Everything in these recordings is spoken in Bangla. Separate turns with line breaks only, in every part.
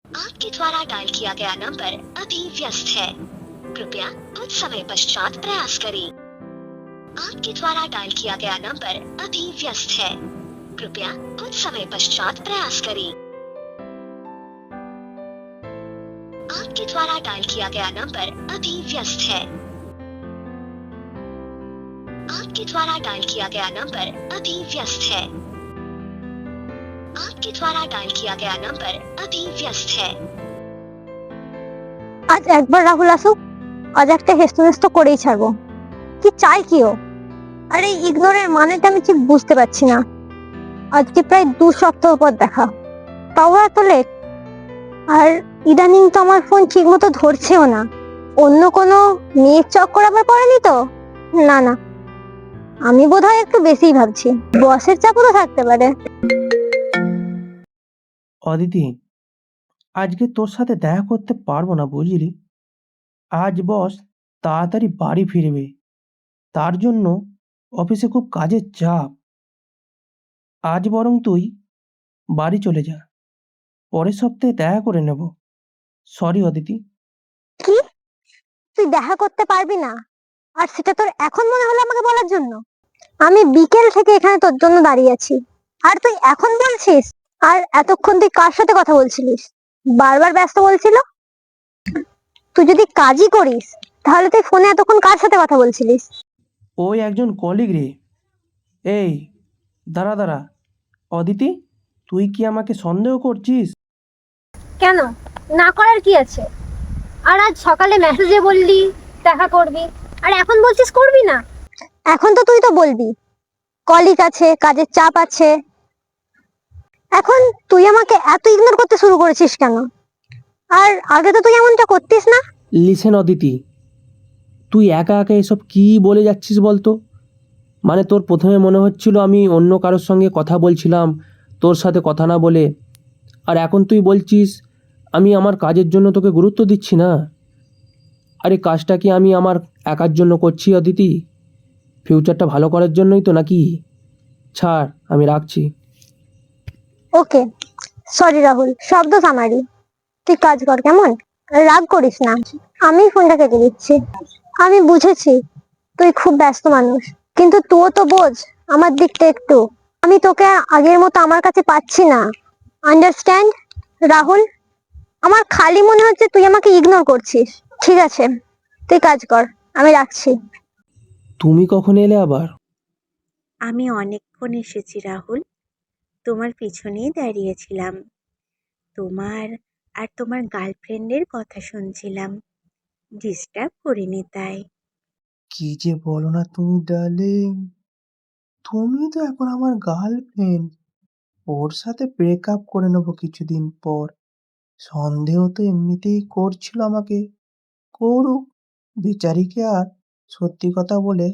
आपके द्वारा डायल किया गया नंबर अभी व्यस्त है, कृपया कुछ समय पश्चात प्रयास करें। आपके द्वारा डायल किया गया नंबर अभी व्यस्त है, कृपया कुछ समय पश्चात प्रयास करें। आपके द्वारा डायल किया गया नंबर अभी व्यस्त है। आपके द्वारा डायल किया गया नंबर अभी व्यस्त है। आपके द्वारा डायल किया गया नंबर अभी व्यस्त है।
আজ একবার রাহুল আসুক, আজ একটা হেস্তনেস্ত করেই ছাড়বো। কি চাই কি ও? আরে ইগনোরের মানেটা আমি ঠিক বুঝতে পারছি না। আজকে প্রায় 2 সপ্তাহ পর দেখা, তাও এত লেট। আর ইদানিং তো আমার ফোন ঠিক মতো ধরছেও না। অন্য কোনো মেয়ের চক্কর আবার পড়েনি তো? না না, আমি বোধহয় একটু বেশিই ভাবছি। বসের চাপও তো থাকতে পারে।
অদিতি, আজকে তোর সাথে দেখা করতে পারবো না বুঝলি। আজ বস তাড়াতাড়ি বাড়ি ফিরবে, তার জন্য অফিসে খুব কাজের চাপ। আজ বরং তুই বাড়ি চলে যা, পরের সপ্তাহে দেখা করে নেব। সরি অদিতি।
কি, তুই দেখা করতে পারবি না? আর সেটা তোর এখন মনে হলো আমাকে বলার জন্য? আমি বিকেল থেকে এখানে তোর জন্য দাঁড়িয়ে আছি, আর তুই এখন বলছিস? আর এতক্ষণ তুই কার সাথে কথা বলছিলিস? বারবার ব্যস্ত বলছিল। তুই যদি কাজই করিস তাহলে তুই ফোনে এতক্ষণ কার সাথে কথা বলছিলিস?
ওই একজন কলিগ রে। এই দাঁড়া দাঁড়া, অদিতি, তুই কি আমাকে সন্দেহ করছিস?
কেন, না করার কি আছে? আর আজ সকালে মেসেজে বললি দেখা করবি, আর এখন বলছিস করবি না। এখন তো তুই তো বলবি কলিগ আছে, কাজের চাপ আছে। এখন তুই আমাকে এত ইগনোর করতে শুরু করেছিস কেন? আর আগে তো তুই এমনটা করতিস না।
লিসেন অদিতি, তুই একা একা এসব কি বলে যাচ্ছিস বলতো? মানে তোর প্রথমে মনে হচ্ছিল আমি অন্য কারোর সঙ্গে কথা বলছিলাম তোর সাথে কথা না বলে, আর এখন তুই বলছিস আমি আমার কাজের জন্য তোকে গুরুত্ব দিচ্ছি না। আরে কাজটা কি আমি আমার একার জন্য করছি অদিতি? ফিউচারটা ভালো করার জন্যই তো, নাকি? ছাড়, আমি রাখছি।
ওকে, সরি রাহুল, শব্দ আমারই। তুই কাজ কর কেমন, রাগ করিস না। আমি ফোনটা কেটে দিচ্ছি। আমি বুঝেছি তুই খুব ব্যস্ত মানুষ, কিন্তু তুইও তো বোঝ আমার দিকটা একটু। আমি তোকে আগের মতো আমার কাছে পাচ্ছি না, আন্ডারস্ট্যান্ড রাহুল? আমার খালি মনে হচ্ছে তুই আমাকে ইগনোর করছিস। ঠিক আছে, তুই কাজ কর, আমি রাখছি।
তুমি কখন এলে আবার?
আমি অনেকক্ষণ এসেছি রাহুল, তোমার পিছনেই দাঁড়িয়েছিলাম। তোমার আর তোমার গার্লফ্রেন্ডের কথা শুনছিলাম, ডিস্টার্ব করিনি তাই।
কি যে বলো না তুমি ডার্লিং, তুমি তো এখন আমার গার্লফ্রেন্ড। ওর সাথে ব্রেকআপ করে নেবো কিছুদিন পর। সন্দেহ তো এমনিতেই করছিল আমাকে, করুক, বেচারিকে আর সত্যি কথা বলে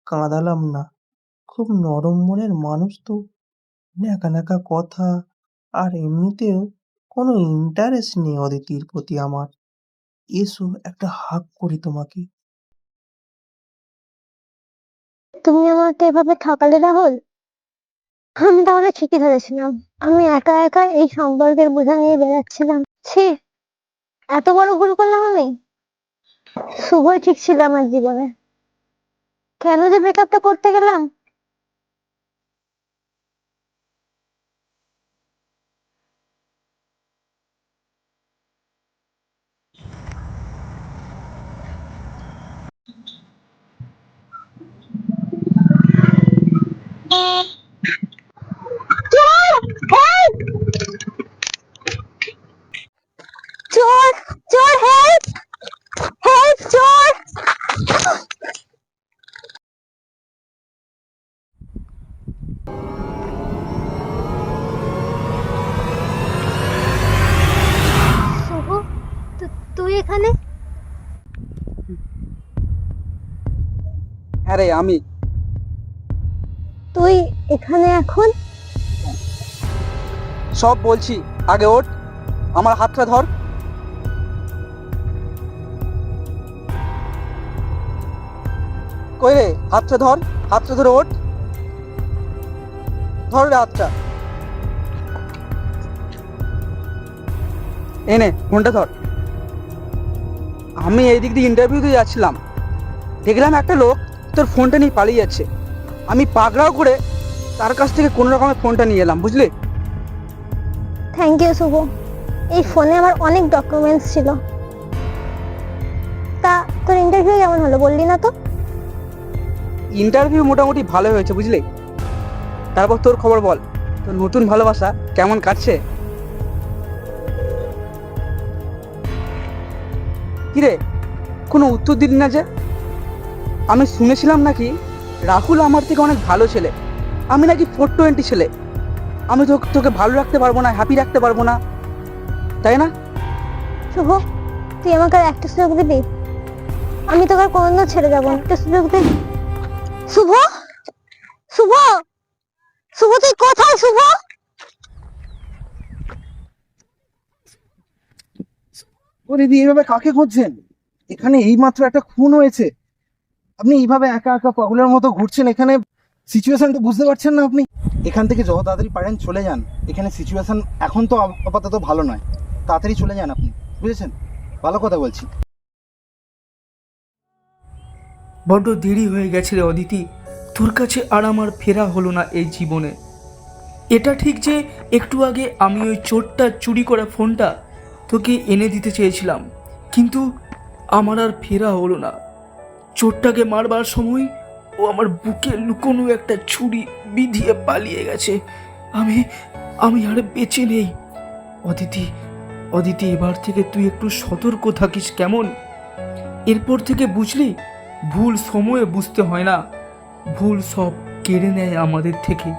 কাঁদালাম না। খুব নরম মনের মানুষ তো, ন্যাকা ন্যাকা কথা। আর এমনিতেও কোনো ইন্টারেস্ট নেই অদিতির প্রতি আমার। এসো একটা হাগ করি তোমাকে।
তুমি আমাকে এভাবে ঠকালে রাহুল। আমি তাহলে ঠিকই ধরেছিলাম, আমি একা একা এই সম্পর্কের বোঝা নিয়ে বেড়াচ্ছিলাম। ছি, এত বড় ভুল করলাম আমি। শুভই ঠিক ছিল আমার জীবনে, কেন যে ব্রেকআপটা করতে গেলাম। চোর, চোর, হেল্প, হেল্প, চোর। শুভ, তুই এখানে?
হ্যাঁ রে, আমি।
তুই এখানে এখন?
সব বলছি, আগে ওঠ, আমার হাতটা ধর। কই রে, হাতটা ধর, হাতটা ধরে ওঠ, ধর রে হাতটা। এনে ফোনটা ধর। আমি এই দিক দিয়ে ইন্টারভিউতে যাচ্ছিলাম, দেখলাম একটা লোক তোর ফোনটা নিয়ে পালিয়ে যাচ্ছে। আমি পাকড়াও করে তার কাছ থেকে কোনো রকমের ফোনটা নিয়ে এলাম, বুঝলি?
থ্যাংক ইউ শুভ। এই ফোনে আমার অনেক ডকুমেন্টস ছিল। তা তোর ইন্টারভিউ কেমন হলো বললি না তো?
ইন্টারভিউ মোটামুটি ভালো হয়েছে, বুঝলি? তারপর তোর খবর বল, তোর নতুন ভালোবাসা কেমন কাটছে? কিরে, কোনো উত্তর দিলি না যে? আমি শুনেছিলাম নাকি রাহুল আমার থেকে অনেক ভালো ছেলে, আমি নাকি 420 ছেলে। আমি তোকে ভালো রাখতে পারবো না, হ্যাপি রাখতে পারবো না, তাই না?
শুভ, তুই আমাকে আর একটা সুযোগ দিবি? আমি তোকে আর কোনোদিনও ছেড়ে যাবো না, একটা সুযোগ দে। শুভ, শুভ, শুভ তুই কোথায়? শুভ,
ও দিদি, এইভাবে কাকে খুঁজছেন? এখানে এইমাত্র একটা খুন হয়েছে, আপনি এইভাবে একা একা পাগলের মতো ঘুরছেন এখানে। সিচুয়েশনটা বুঝতে পারছেন না আপনি? এখান থেকে যত তাড়াতাড়ি পারেন চলে যান। এখানে সিচুয়েশন এখন তো আপাতত ভালো নয়, তাড়াতাড়ি চলে যান আপনি, বুঝেছেন? ভালো কথা বলছি।
বড্ড দেরি হয়ে গেছে রে অদিতি, তোর কাছে আর আমার ফেরা হলো না এই জীবনে। এটা ঠিক যে একটু আগে আমি ওই চোরটা চুরি করা ফোনটা তোকে এনে দিতে চেয়েছিলাম, কিন্তু আমার আর ফেরা হলো না। চোরটাকে মারবার সময় ও আমার বুকে লুকোনো একটা ছুরি বিধিয়ে পালিয়ে গেছে। আমি আমি আর বেঁচে নেই। অদিতি, অদিতি, এবার থেকে তুই একটু সতর্ক থাকিস কেমন? এরপর থেকে বুঝলি, ভুল সময়ে বুঝতে হয় না, ভুল সব কেড়ে নেয় আমাদের থেকে।